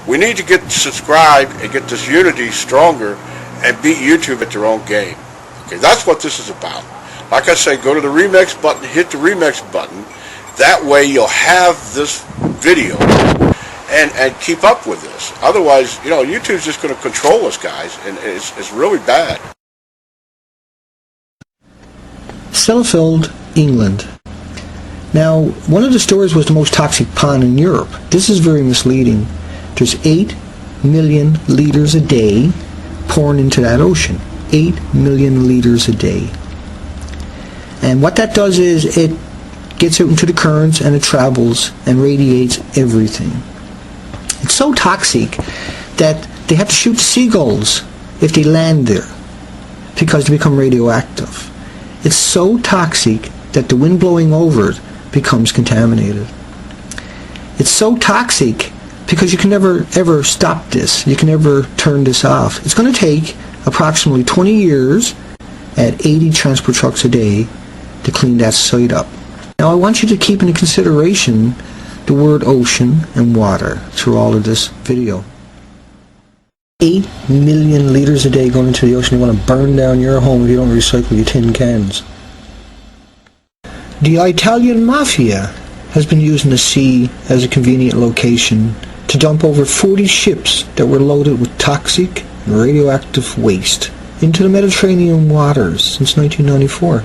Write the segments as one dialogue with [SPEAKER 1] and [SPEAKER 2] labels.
[SPEAKER 1] We need to get subscribed and get this unity stronger and beat YouTube at their own game. Okay, that's what this is about. Like I say, go to the remix button, hit the remix button. That way you'll have this video and keep up with this. Otherwise, YouTube's just going to control us, guys, and it's really bad.
[SPEAKER 2] Sellafield, England. Now, one of the stores was the most toxic pond in Europe. This is very misleading. There's 8 million liters a day pouring into that ocean. 8 million liters a day. And what that does is it gets out into the currents and it travels and radiates everything. It's so toxic that they have to shoot seagulls if they land there because they become radioactive. It's so toxic that the wind blowing over it becomes contaminated. It's so toxic because you can never ever stop this. You can never turn this off. It's going to take approximately 20 years at 80 transport trucks a day to clean that site up. Now I want you to keep into consideration the word ocean and water through all of this video. 8 million liters a day going into the ocean. You want to burn down your home if you don't recycle your tin cans. The Italian mafia has been using the sea as a convenient location to dump over 40 ships that were loaded with toxic and radioactive waste into the Mediterranean waters since 1994.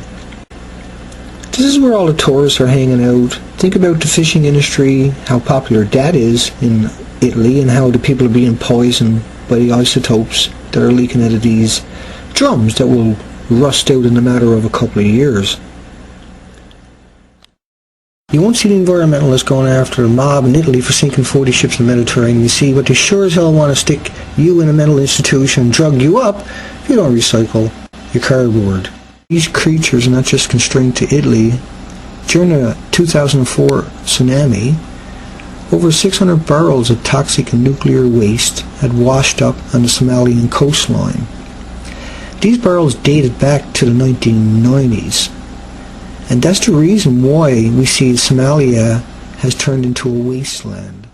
[SPEAKER 2] This is where all the tourists are hanging out. Think about the fishing industry, how popular that is in Italy, and how the people are being poisoned by the isotopes that are leaking out of these drums that will rust out in a matter of a couple of years. You won't see the environmentalists going after a mob in Italy for sinking 40 ships in the Mediterranean. You see, but they sure as hell want to stick you in a mental institution and drug you up if you don't recycle your cardboard. These creatures are not just constrained to Italy. During the 2004 tsunami, over 600 barrels of toxic and nuclear waste had washed up on the Somalian coastline. These barrels dated back to the 1990s. And that's the reason why we see Somalia has turned into a wasteland.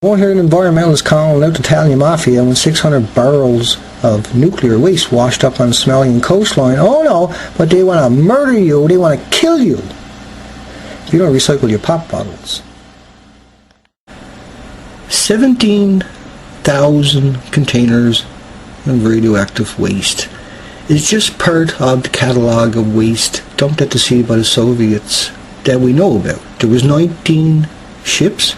[SPEAKER 2] You won't hear an environmentalist calling out the Italian mafia when 600 barrels of nuclear waste washed up on the Somalian coastline. Oh no, but they want to murder you, they want to kill you if you don't recycle your pop bottles. 17,000 containers of radioactive waste. It's just part of the catalogue of waste dumped at the sea by the Soviets that we know about. There was 19 ships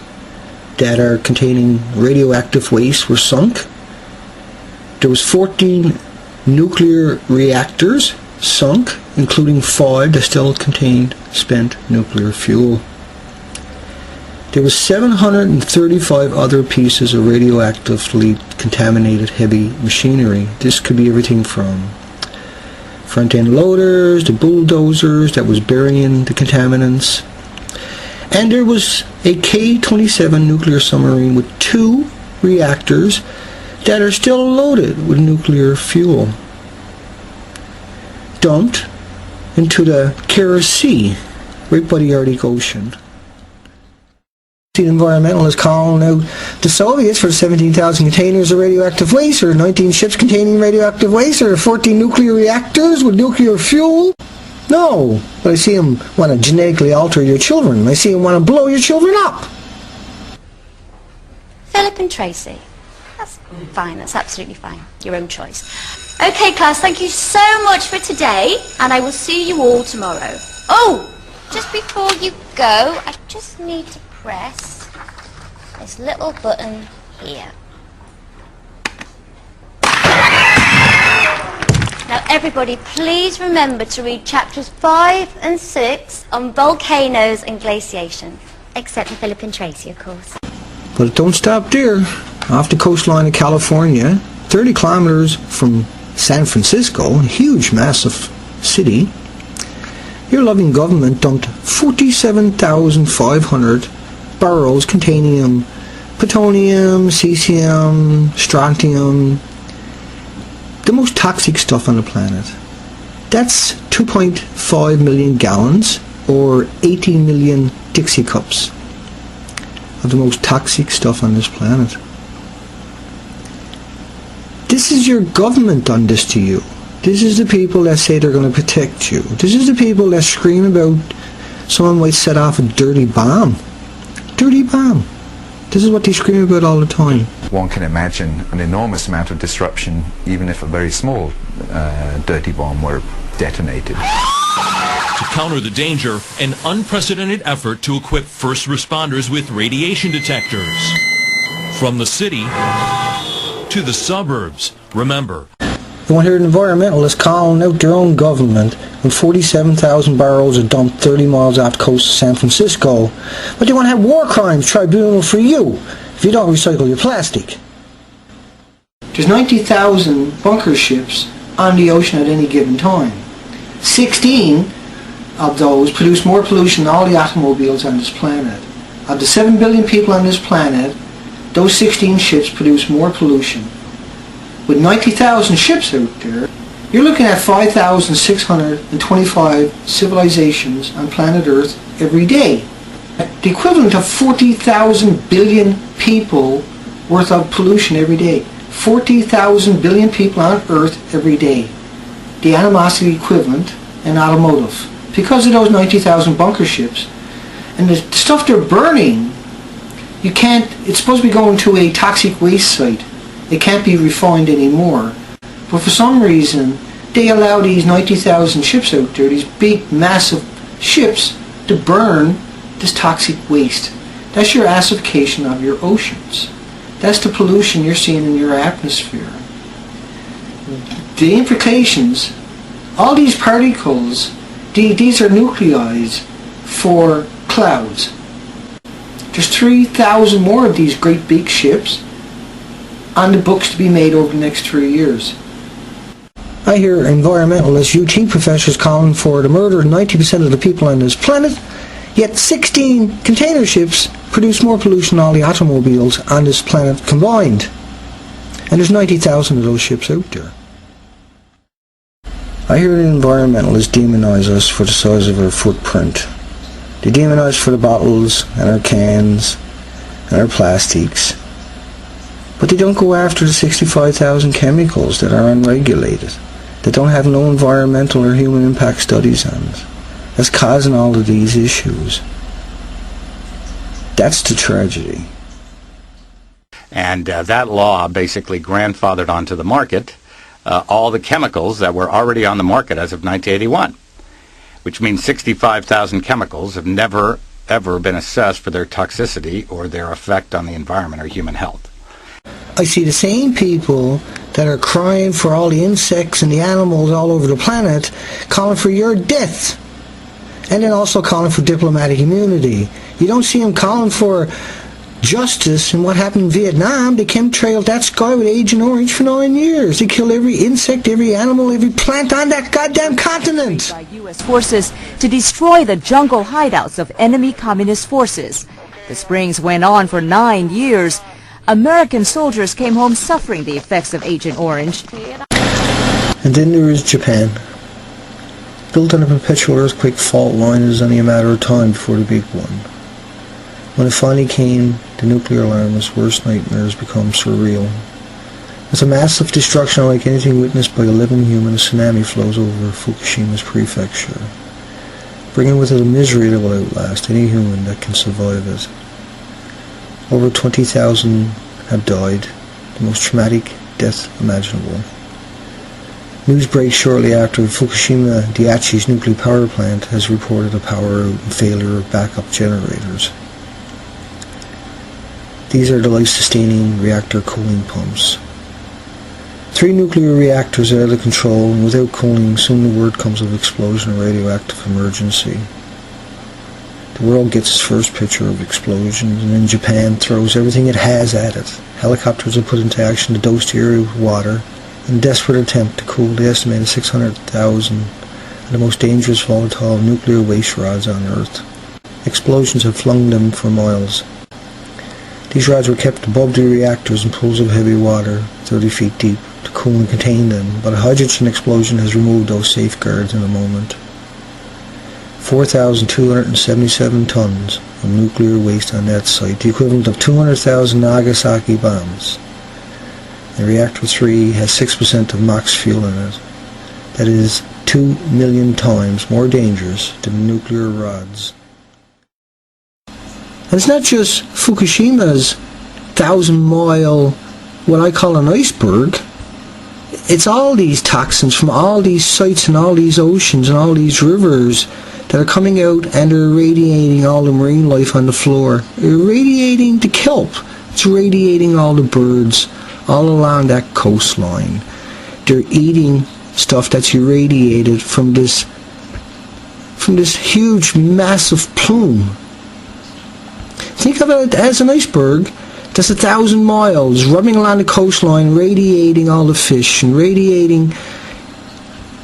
[SPEAKER 2] that are containing radioactive waste were sunk. There was 14 nuclear reactors sunk, including 5 that still contained spent nuclear fuel. There was 735 other pieces of radioactively contaminated heavy machinery. This could be everything from front-end loaders, the bulldozers that was burying the contaminants. And there was a K-27 nuclear submarine with 2 reactors that are still loaded with nuclear fuel, dumped into the Kara Sea, right by the Arctic Ocean. The environmentalists calling out the Soviets for 17,000 containers of radioactive waste, or 19 ships containing radioactive waste, or 14 nuclear reactors with nuclear fuel. No, but I see them want to genetically alter your children. I see them want to blow your children up.
[SPEAKER 3] Philip and Tracy. That's fine, that's absolutely fine. Your own choice. Okay, class, thank you so much for today, and I will see you all tomorrow. Oh, just before you go, I just need to press this little button here. Now everybody, please remember to read chapters 5 and 6 on volcanoes and glaciation. Except for Philip and Tracy, of course.
[SPEAKER 2] But it don't stop there. Off the coastline of California, 30 kilometers from San Francisco, a huge, massive city, your loving government dumped 47,500 barrels containing plutonium, cesium, strontium, the most toxic stuff on the planet. That's 2.5 million gallons, or 18 million Dixie cups. of the most toxic stuff on this planet. This is your government done this to you. This is the people that say they're going to protect you. This is the people that scream about someone might set off a dirty bomb. Dirty bomb. This is what they scream about all the time.
[SPEAKER 4] One can imagine an enormous amount of disruption even if a very small dirty bomb were detonated.
[SPEAKER 5] To counter the danger, an unprecedented effort to equip first responders with radiation detectors. From the city to the suburbs. Remember,
[SPEAKER 2] You want to hear environmentalists calling out their own government when 47,000 barrels are dumped 30 miles off the coast of San Francisco, but they want to have war crimes tribunal for you if you don't recycle your plastic. There's 90,000 bunker ships on the ocean at any given time. 16 of those produce more pollution than all the automobiles on this planet. Of the 7 billion people on this planet, those 16 ships produce more pollution. With 90,000 ships out there, you're looking at 5,625 civilizations on planet Earth every day. The equivalent of 40,000 billion people worth of pollution every day. 40,000 billion people on Earth every day. The animosity equivalent in automotive. Because of those 90,000 bunker ships, and the stuff they're burning, you can't, it's supposed to be going to a toxic waste site. It can't be refined anymore. But for some reason, they allow these 90,000 ships out there, these big, massive ships, to burn this toxic waste. That's your acidification of your oceans. That's the pollution you're seeing in your atmosphere. The implications, all these particles, these are nuclei for clouds. There's 3,000 more of these great big ships on the books to be made over the next 3 years. I hear environmentalists, UT professors calling for the murder of 90% of the people on this planet, yet 16 container ships produce more pollution than all the automobiles on this planet combined. And there's 90,000 of those ships out there. I hear the environmentalists demonize us for the size of our footprint. They demonize us for the bottles and our cans and our plastics. But they don't go after the 65,000 chemicals that are unregulated, that don't have no environmental or human impact studies on it. That's causing all of these issues. That's the tragedy.
[SPEAKER 6] And that law basically grandfathered onto the market all the chemicals that were already on the market as of 1981, which means 65,000 chemicals have never, ever been assessed for their toxicity or their effect on the environment or human health.
[SPEAKER 2] I see the same people that are crying for all the insects and the animals all over the planet calling for your death, and then also calling for diplomatic immunity. You don't see them calling for justice in what happened in Vietnam. They chemtrailed that sky with Agent Orange for 9 years. They killed every insect, every animal, every plant on that goddamn continent.
[SPEAKER 7] By U.S. forces to destroy the jungle hideouts of enemy communist forces. The springs went on for 9 years. American soldiers came home suffering the effects of Agent Orange.
[SPEAKER 2] And then there is Japan. Built on a perpetual earthquake fault line, it was only a matter of time before the big one. When it finally came, the nuclear alarmist's worst nightmares become surreal. With a massive destruction unlike anything witnessed by a living human, a tsunami flows over Fukushima's prefecture, bringing with it a misery that will outlast any human that can survive it. Over 20,000 have died, the most traumatic death imaginable. News breaks shortly after Fukushima Daiichi's nuclear power plant has reported a power out and failure of backup generators. These are the life-sustaining reactor cooling pumps. 3 nuclear reactors are out of control, and without cooling, soon the word comes of explosion or radioactive emergency. The world gets its first picture of explosions, and then Japan throws everything it has at it. Helicopters are put into action to dose the area with water in a desperate attempt to cool the estimated 600,000 of the most dangerous volatile nuclear waste rods on Earth. Explosions have flung them for miles. These rods were kept above the reactors in pools of heavy water, 30 feet deep, to cool and contain them, but a hydrogen explosion has removed those safeguards in a moment. 4,277 tons of nuclear waste on that site, the equivalent of 200,000 Nagasaki bombs. The reactor 3 has 6% of MOX fuel in it. That is 2 million times more dangerous than nuclear rods. And it's not just Fukushima's 1,000-mile, what I call an iceberg. It's all these toxins from all these sites and all these oceans and all these rivers that are coming out and they're irradiating all the marine life on the floor. They're irradiating the kelp. It's irradiating all the birds all along that coastline. They're eating stuff that's irradiated from this huge, massive plume. Think of it as an iceberg that's 1,000 miles rubbing along the coastline, radiating all the fish and radiating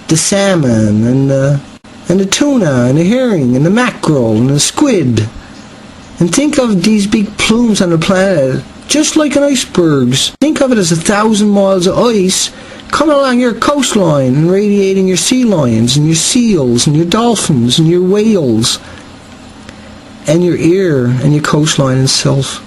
[SPEAKER 2] the salmon and the tuna and the herring and the mackerel and the squid. And think of these big plumes on the planet just like an iceberg. Think of it as 1,000 miles of ice coming along your coastline and radiating your sea lions and your seals and your dolphins and your whales and your air and your coastline itself.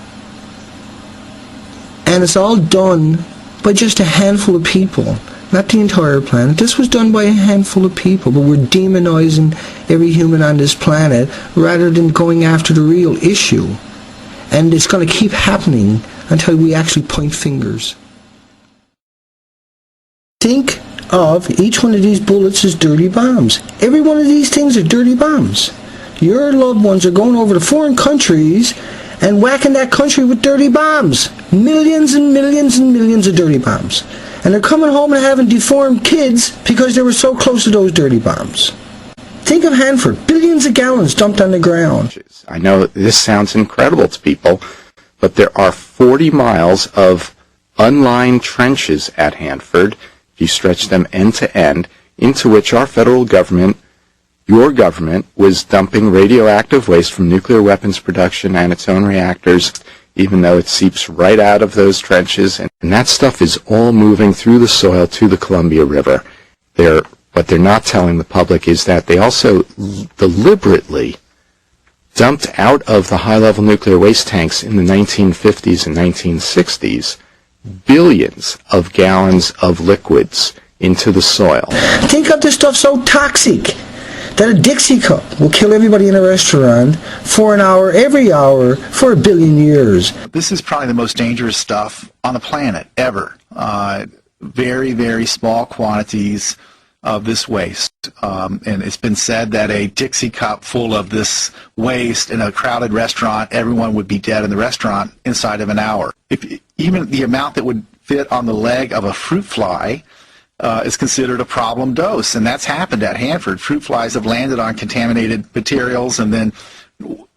[SPEAKER 2] And it's all done by just a handful of people, not the entire planet. This was done by a handful of people, but we're demonizing every human on this planet rather than going after the real issue. And it's going to keep happening until we actually point fingers. Think of each one of these bullets as dirty bombs. Every one of these things are dirty bombs. Your loved ones are going over to foreign countries and whacking that country with dirty bombs. Millions and millions and millions of dirty bombs. And they're coming home and having deformed kids because they were so close to those dirty bombs. Think of Hanford. Billions of gallons dumped on the ground.
[SPEAKER 8] I know this sounds incredible to people, but there are 40 miles of unlined trenches at Hanford, if you stretch them end to end, into which our federal government, your government, was dumping radioactive waste from nuclear weapons production and its own reactors, even though it seeps right out of those trenches. And that stuff is all moving through the soil to the Columbia River. What they're not telling the public is that they also deliberately dumped out of the high-level nuclear waste tanks in the 1950s and 1960s billions of gallons of liquids into the soil.
[SPEAKER 2] Think of this stuff so toxic that a Dixie cup will kill everybody in a restaurant for an hour, every hour, for 1 billion years.
[SPEAKER 9] This is probably the most dangerous stuff on the planet ever. Very, very small quantities of this waste. And it's been said that a Dixie cup full of this waste in a crowded restaurant, everyone would be dead in the restaurant inside of an hour. Even the amount that would fit on the leg of a fruit fly is considered a problem dose, and that's happened at Hanford. Fruit flies have landed on contaminated materials and then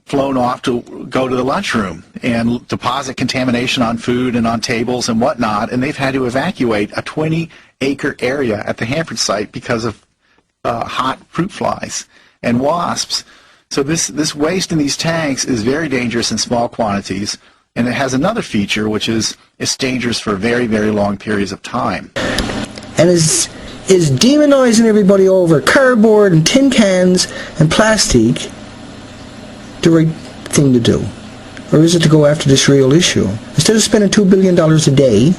[SPEAKER 9] flown off to go to the lunchroom and deposit contamination on food and on tables and whatnot, and they've had to evacuate a 20-acre area at the Hanford site because of hot fruit flies and wasps. So this waste in these tanks is very dangerous in small quantities, and it has another feature, which is it's dangerous for very, very long periods of time.
[SPEAKER 2] And is demonizing everybody over cardboard and tin cans and plastic the right thing to do? Or is it to go after this real issue? Instead of spending $2 billion a day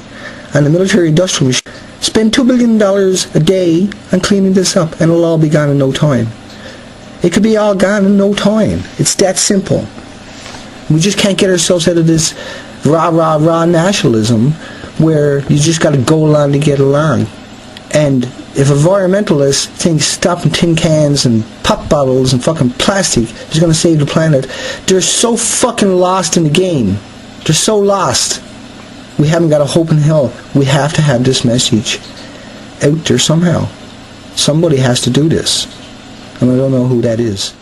[SPEAKER 2] on the military-industrial machine, spend $2 billion a day on cleaning this up, and it'll all be gone in no time. It could be all gone in no time. It's that simple. We just can't get ourselves out of this rah nationalism where you just got to go along to get along. And if environmentalists think stopping tin cans and pop bottles and fucking plastic is going to save the planet, they're so fucking lost in the game. They're so lost. We haven't got a hope in hell. We have to have this message out there somehow. Somebody has to do this. And I don't know who that is.